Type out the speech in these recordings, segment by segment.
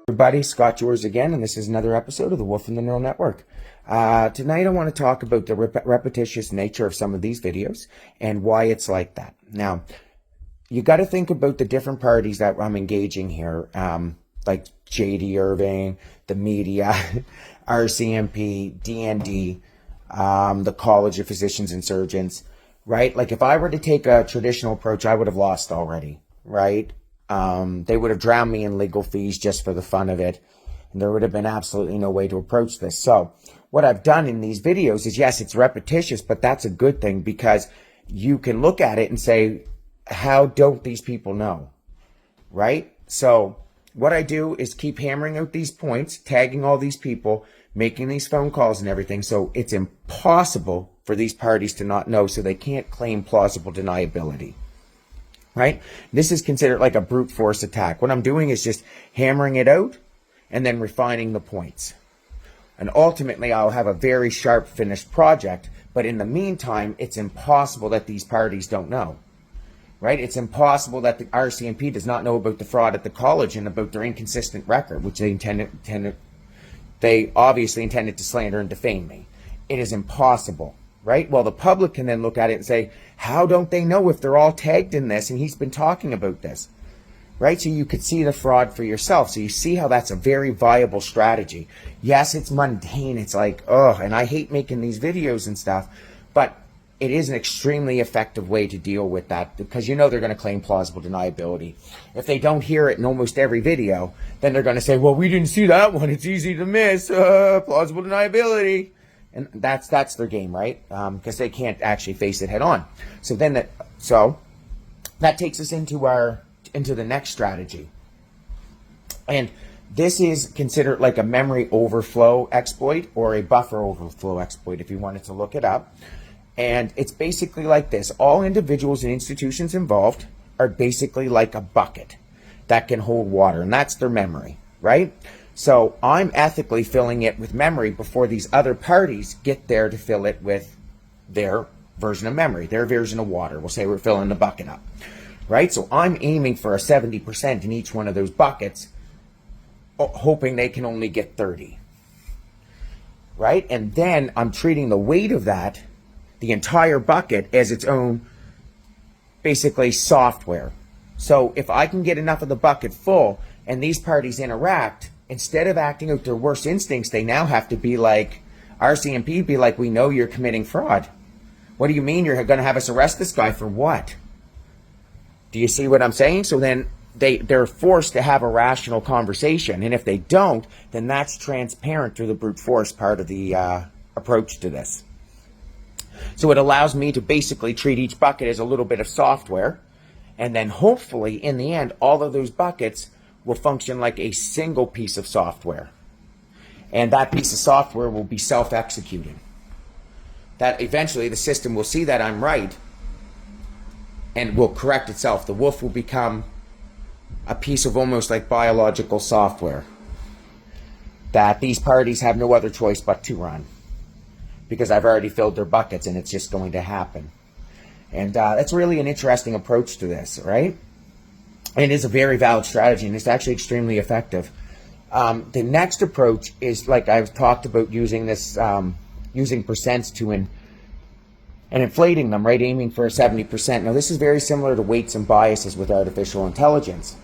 Everybody, Scott George again, and this is another episode of The Wolf and the Neural Network. Tonight I want to talk about the repetitious nature of some of these videos and why it's like that. Now, you got to think about the different parties that I'm engaging here, like J.D. Irving, the media, RCMP, DND, the College of Physicians and Surgeons, right? Like if I were to take a traditional approach, I would have lost already, right? They would have drowned me in legal fees just for the fun of it. And there would have been absolutely no way to approach this. So what I've done in these videos is, yes, it's repetitious, but that's a good thing because you can look at it and say, how don't these people know? Right? So what I do is keep hammering out these points, tagging all these people, making these phone calls and everything. So it's impossible for these parties to not know, so they can't claim plausible deniability. Right? This is considered like a brute force attack. What I'm doing is just hammering it out and then refining the points. And ultimately, I'll have a very sharp finished project. But in the meantime, it's impossible that these parties don't know. Right? It's impossible that the RCMP does not know about the fraud at the college and about their inconsistent record, which they obviously intended to slander and defame me. It is impossible. Right? Well, the public can then look at it and say, how don't they know if they're all tagged in this and he's been talking about this? Right? So you could see the fraud for yourself. So you see how that's a very viable strategy. Yes, it's mundane. It's like, oh, and I hate making these videos and stuff, but it is an extremely effective way to deal with that because you know they're going to claim plausible deniability. If they don't hear it in almost every video, then they're going to say, well, we didn't see that one. It's easy to miss. Plausible deniability. And that's their game, right? Because they can't actually face it head on. So that takes us into the next strategy. And this is considered like a memory overflow exploit or a buffer overflow exploit if you wanted to look it up. And it's basically like this. All individuals and institutions involved are basically like a bucket that can hold water, and that's their memory, right? So I'm ethically filling it with memory before these other parties get there to fill it with their version of memory, their version of water. We'll say we're filling the bucket up, right? So I'm aiming for a 70% in each one of those buckets, hoping they can only get 30, right? And then I'm treating the weight of that, the entire bucket, as its own, basically, software. So if I can get enough of the bucket full and these parties interact, instead of acting out their worst instincts, they now have to be like, RCMP be like, we know you're committing fraud. What do you mean you're going to have us arrest this guy for what? Do you see what I'm saying? So then they're forced to have a rational conversation. And if they don't, then that's transparent through the brute force part of the approach to this. So it allows me to basically treat each bucket as a little bit of software. And then hopefully, in the end, all of those buckets will function like a single piece of software. And that piece of software will be self-executing. That eventually the system will see that I'm right and will correct itself. The wolf will become a piece of almost like biological software that these parties have no other choice but to run because I've already filled their buckets and it's just going to happen. And that's really an interesting approach to this, right? It is a very valid strategy, and it's actually extremely effective. The next approach is, like I've talked about, using this, using percents and inflating them, right? Aiming for a 70%. Now, this is very similar to weights and biases with artificial intelligence.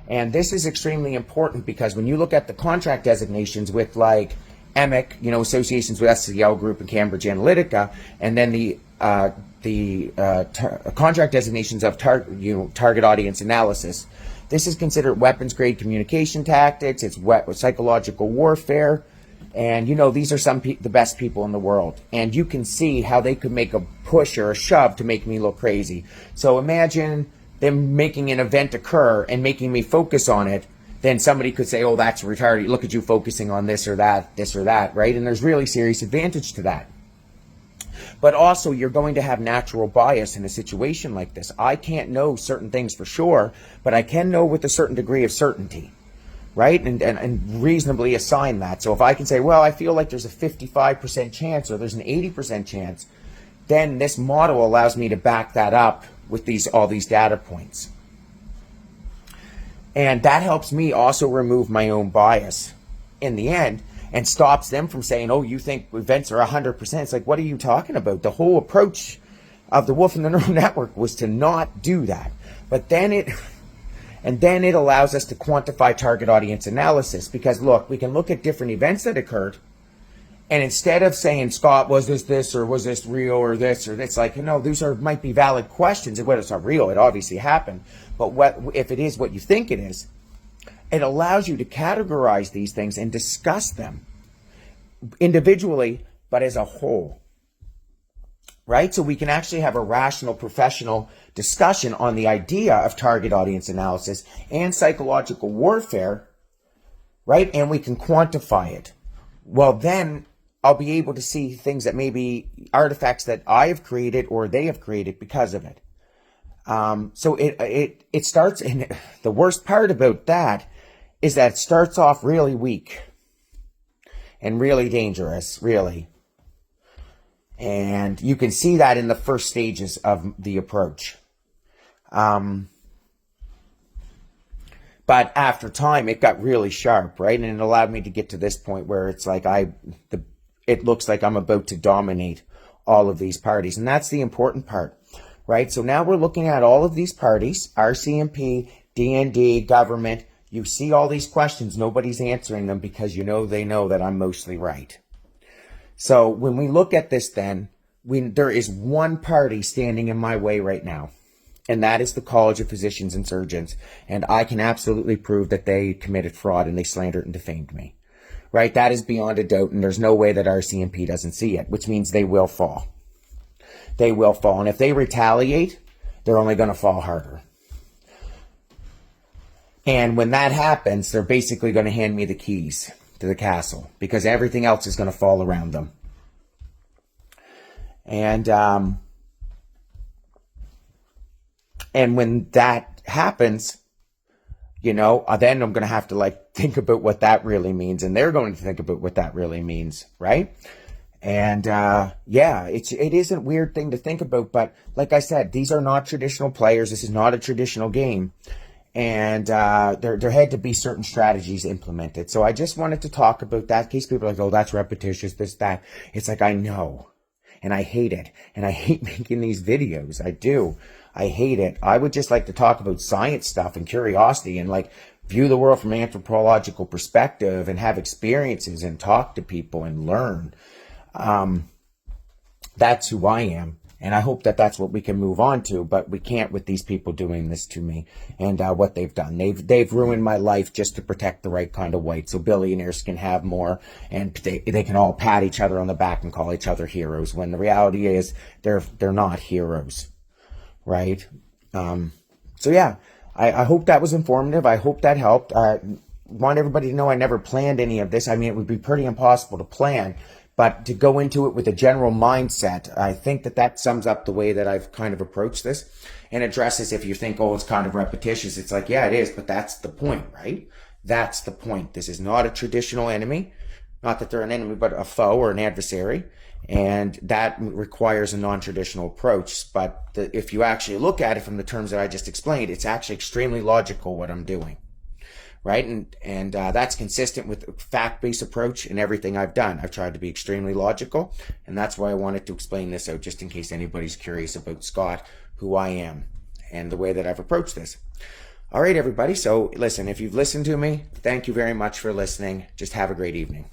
And this is extremely important because when you look at the contract designations with, like, EMIC, associations with SCL Group and Cambridge Analytica, and then the contract designations of target audience analysis. This is considered weapons grade communication tactics. It's psychological warfare. And these are the best people in the world. And you can see how they could make a push or a shove to make me look crazy. So imagine them making an event occur and making me focus on it. Then somebody could say, oh, that's retarded. Look at you focusing on this or that, right? And there's really serious advantage to that. But also, you're going to have natural bias in a situation like this. I can't know certain things for sure, but I can know with a certain degree of certainty, right? And reasonably assign that. So if I can say, well, I feel like there's a 55% chance or there's an 80% chance, then this model allows me to back that up with all these data points. And that helps me also remove my own bias in the end and stops them from saying, oh, you think events are 100%. It's like, what are you talking about? The whole approach of the Wolf and the Neural Network was to not do that. But then it allows us to quantify target audience analysis, because look, we can look at different events that occurred, and instead of saying, Scott, was this, or was this real, or this, or this, like, no, these might be valid questions. And whether it's not real, it obviously happened. But if it is what you think it is, it allows you to categorize these things and discuss them individually, but as a whole. Right? So we can actually have a rational, professional discussion on the idea of target audience analysis and psychological warfare, right? And we can quantify it. Well, then I'll be able to see things that may be artifacts that I have created or they have created because of it. So it starts, and the worst part about that is that it starts off really weak and really dangerous, really. And you can see that in the first stages of the approach. But after time, it got really sharp, right? And it allowed me to get to this point where it's like it looks like I'm about to dominate all of these parties. And that's the important part, right? So now we're looking at all of these parties, RCMP, DND, government. You see all these questions. Nobody's answering them because they know that I'm mostly right. So when we look at this, then there is one party standing in my way right now, and that is the College of Physicians and Surgeons. And I can absolutely prove that they committed fraud and they slandered and defamed me, right? That is beyond a doubt, and there's no way that RCMP doesn't see it, which means they will fall. They will fall. And if they retaliate, they're only going to fall harder. And when that happens, they're basically going to hand me the keys to the castle, because everything else is going to fall around them. And when that happens, then I'm going to have to think about what that really means, and they're going to think about what that really means, right? And it is a weird thing to think about, but like I said, these are not traditional players. This is not a traditional game. And there had to be certain strategies implemented. So I just wanted to talk about that in case people are like, oh, that's repetitious, this, that. It's like, I know. And I hate it. And I hate making these videos. I do. I hate it. I would just like to talk about science stuff and curiosity and view the world from an anthropological perspective and have experiences and talk to people and learn. That's who I am. And I hope that that's what we can move on to, but we can't with these people doing this to me and what they've done. They've ruined my life just to protect the right kind of white, so billionaires can have more, and they can all pat each other on the back and call each other heroes, when the reality is they're not heroes, right? So yeah, I hope that was informative. I hope that helped. I want everybody to know I never planned any of this. I mean, it would be pretty impossible to plan. But to go into it with a general mindset, I think that sums up the way that I've kind of approached this, and addresses if you think, oh, it's kind of repetitious. It's like, yeah, it is, but that's the point, right? That's the point. This is not a traditional enemy. Not that they're an enemy, but a foe or an adversary. And that requires a non-traditional approach. But if you actually look at it from the terms that I just explained, it's actually extremely logical what I'm doing. Right? And that's consistent with a fact-based approach in everything I've done. I've tried to be extremely logical, and that's why I wanted to explain this out, just in case anybody's curious about Scott, who I am, and the way that I've approached this. All right, everybody. So listen, if you've listened to me, thank you very much for listening. Just have a great evening.